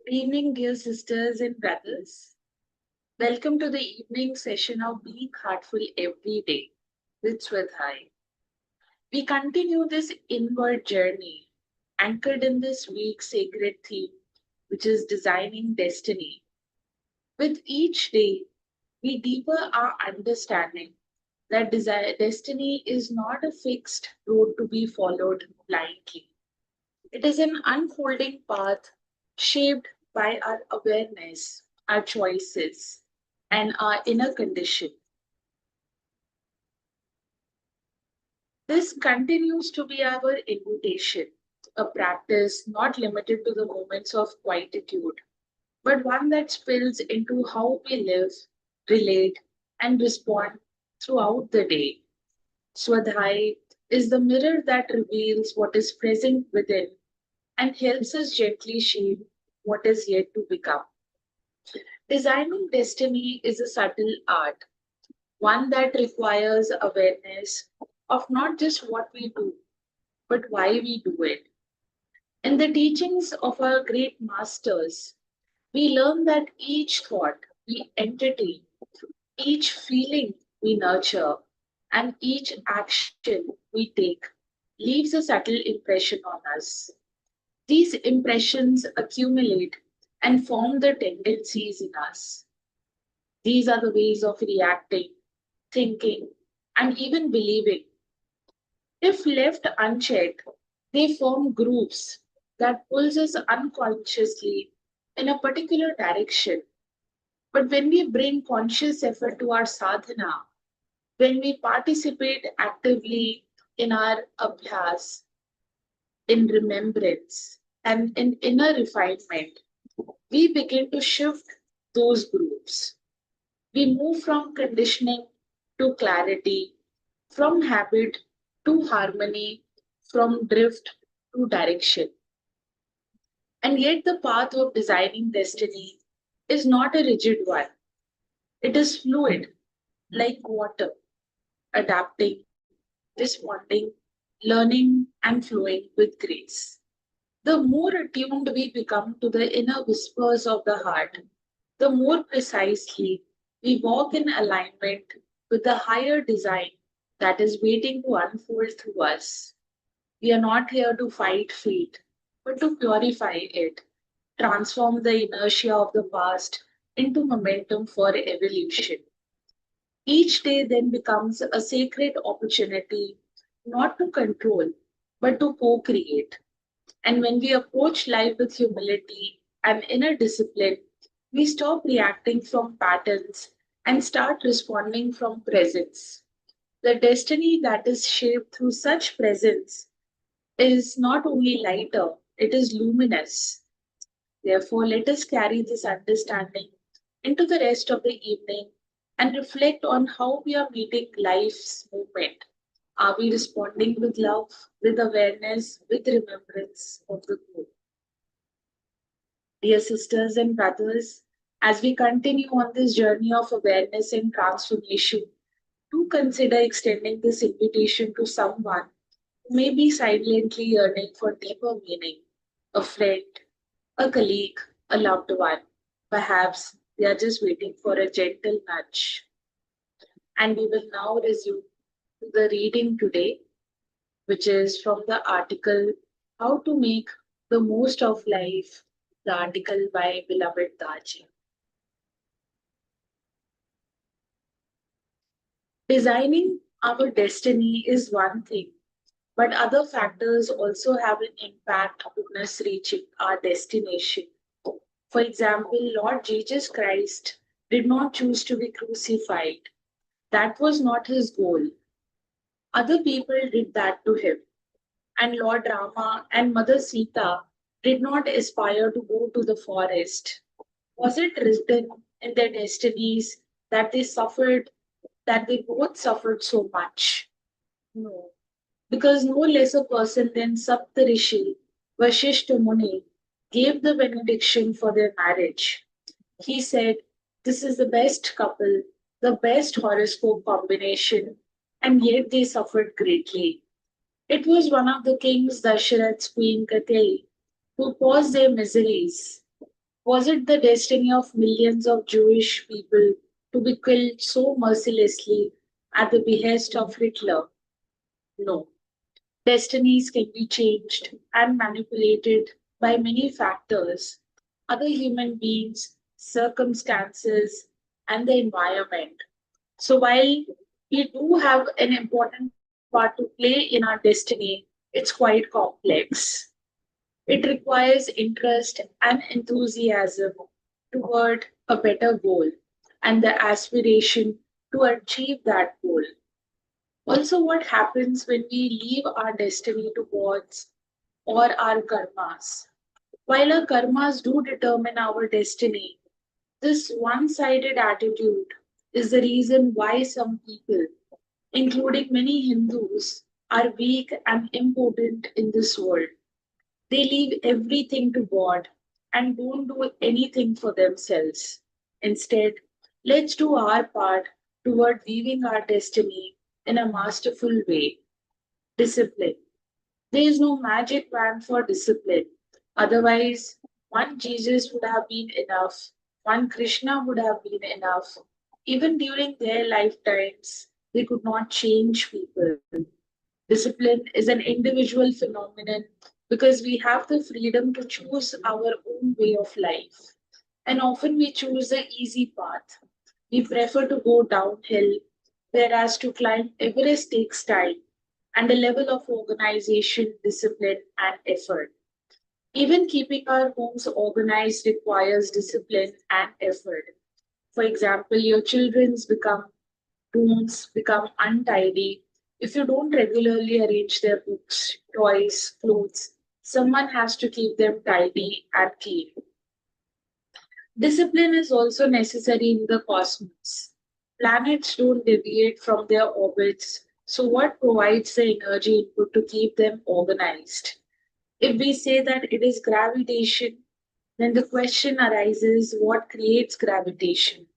Good evening, dear sisters and brothers. Welcome to the evening session of Being Heartful Every Day with Swadhyaya. We continue this inward journey anchored in this week's sacred theme, which is designing destiny. With each day, we deeper our understanding that destiny is not a fixed road to be followed blindly. It is an unfolding path shaped by our awareness, our choices, and our inner condition. This continues to be our invitation, a practice not limited to the moments of quietude, but one that spills into how we live, relate, and respond throughout the day. Swadhyaya is the mirror that reveals what is present within and helps us gently shape what is yet to become. Designing destiny is a subtle art, one that requires awareness of not just what we do, but why we do it. In the teachings of our great masters, we learn that each thought we entertain, each feeling we nurture, and each action we take leaves a subtle impression on us. These impressions accumulate and form the tendencies in us. These are the ways of reacting, thinking, and even believing. If left unchecked, they form groups that pulls us unconsciously in a particular direction. But when we bring conscious effort to our sadhana, when we participate actively in our abhyas, in remembrance, and in inner refinement, we begin to shift those groups. We move from conditioning to clarity, from habit to harmony, from drift to direction. And yet, the path of designing destiny is not a rigid one. It is fluid, like water, adapting, responding, learning, and flowing with grace. The more attuned we become to the inner whispers of the heart, the more precisely we walk in alignment with the higher design that is waiting to unfold through us. We are not here to fight fate, but to purify it, transform the inertia of the past into momentum for evolution. Each day then becomes a sacred opportunity not to control, but to co create. And when we approach life with humility and inner discipline, we stop reacting from patterns and start responding from presence. The destiny that is shaped through such presence is not only lighter, it is luminous. Therefore, let us carry this understanding into the rest of the evening and reflect on how we are meeting life's movement. Are we responding with love, with awareness, with remembrance of the good? Dear sisters and brothers, as we continue on this journey of awareness and transformation, do consider extending this invitation to someone who may be silently yearning for deeper meaning, a friend, a colleague, a loved one. Perhaps they are just waiting for a gentle nudge. And we will now resume to the reading today, which is from the article How to Make the Most of Life, the article by beloved Daji. Designing our destiny is one thing, but other factors also have an impact on us reaching our destination. For example, Lord Jesus Christ did not choose to be crucified. That was not his goal. Other people did that to him. And Lord Rama and Mother Sita did not aspire to go to the forest. Was it written in their destinies that they both suffered so much? No. Because no less a person than Saptarishi, Vashishta Muni, gave the benediction for their marriage. He said, "This is the best couple, the best horoscope combination," and yet they suffered greatly. It was one of the kings, Dasharath's queen Kakeyi, who caused their miseries. Was it the destiny of millions of Jewish people to be killed so mercilessly at the behest of Hitler? No. Destinies can be changed and manipulated by many factors, other human beings, circumstances, and the environment. So while we do have an important part to play in our destiny, it's quite complex. It requires interest and enthusiasm toward a better goal and the aspiration to achieve that goal. Also, what happens when we leave our destiny to gods or our karmas? While our karmas do determine our destiny, this one sided attitude is the reason why some people, including many Hindus, are weak and impotent in this world. They leave everything to God and don't do anything for themselves. Instead, let's do our part toward weaving our destiny in a masterful way. Discipline. There is no magic wand for discipline. Otherwise, one Jesus would have been enough, one Krishna would have been enough. Even during their lifetimes, they could not change people. Discipline is an individual phenomenon because we have the freedom to choose our own way of life. And often we choose the easy path. We prefer to go downhill, whereas to climb Everest takes time and a level of organization, discipline, and effort. Even keeping our homes organized requires discipline and effort. For example, your children's become rooms become untidy if you don't regularly arrange their books, toys, clothes. Someone has to keep them tidy and clean. Discipline is also necessary in the cosmos. Planets don't deviate from their orbits, so what provides the energy input to keep them organized? If we say that it is gravitation, then the question arises what creates gravitation?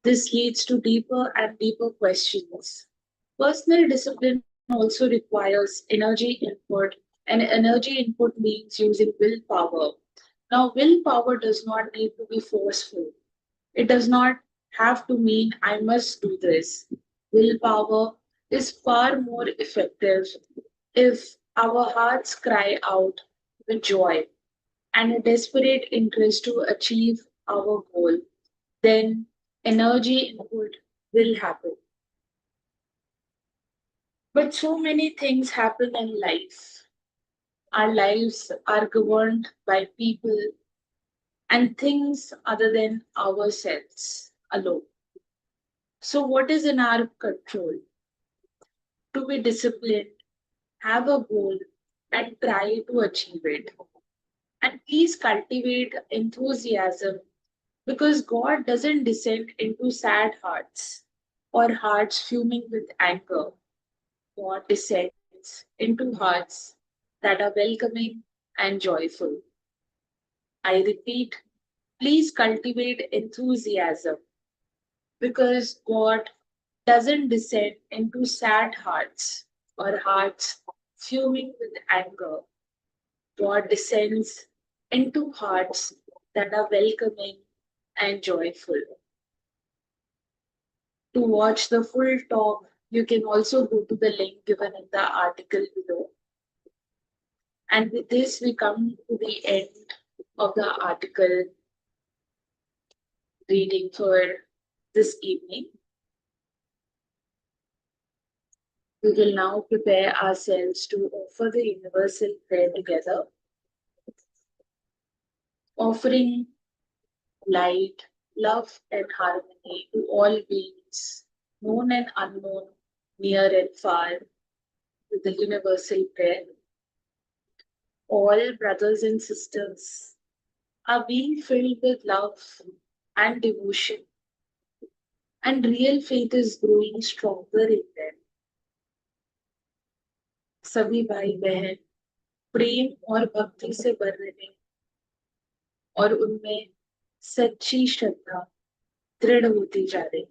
This leads to deeper and deeper questions. Personal discipline also requires energy input, and energy input means using willpower. Now, willpower does not need to be forceful. It does not have to mean I must do this. Willpower is far more effective if our hearts cry out with joy and a desperate interest to achieve our goal. Then energy input will happen. But so many things happen in life. Our lives are governed by people and things other than ourselves alone. So, what is in our control? To be disciplined, have a goal, and try to achieve it. And please cultivate enthusiasm because God doesn't descend into sad hearts or hearts fuming with anger. God descends into hearts that are welcoming and joyful. I repeat, please cultivate enthusiasm because God doesn't descend into sad hearts or hearts fuming with anger. God descends into hearts that are welcoming and joyful. To watch the full talk, you can also go to the link given in the article below. And with this, we come to the end of the article reading for this evening. We will now prepare ourselves to offer the universal prayer together, offering light, love, and harmony to all beings, known and unknown, near and far, with the universal prayer. All brothers and sisters are being filled with love and devotion, and real faith is growing stronger in them. सभी भाई बहन प्रेम और भक्ति से भर रहे और उनमें सच्ची श्रद्धा दृढ़ होती जा रही।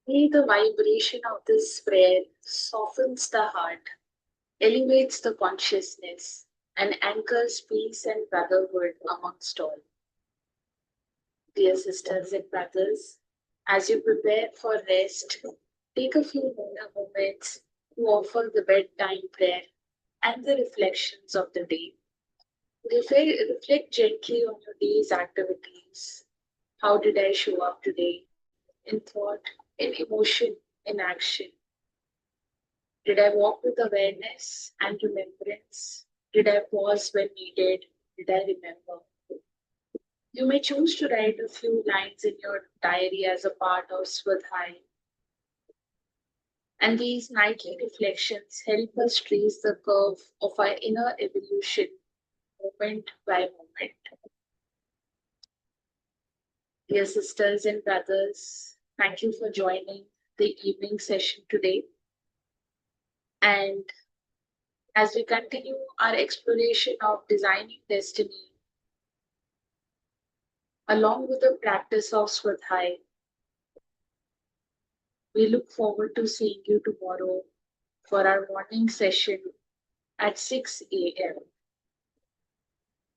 May the vibration of this prayer softens the heart, elevates the consciousness, and anchors peace and brotherhood amongst all. Dear sisters and brothers, as you prepare for rest, take a few moments to offer the bedtime prayer and the reflections of the day. Reflect gently on your day's activities. How did I show up today? In thought, in emotion, in action. Did I walk with awareness and remembrance? Did I pause when needed? Did I remember? You may choose to write a few lines in your diary as a part of Swadhyaya. And these nightly reflections help us trace the curve of our inner evolution moment by moment. Dear sisters and brothers, thank you for joining the evening session today. And as we continue our exploration of designing destiny, along with the practice of Swadhyaya, we look forward to seeing you tomorrow for our morning session at 6 a.m.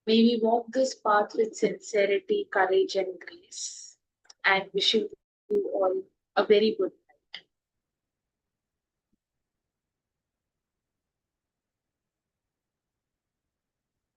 May we walk this path with sincerity, courage, and grace. And wishing you all a very good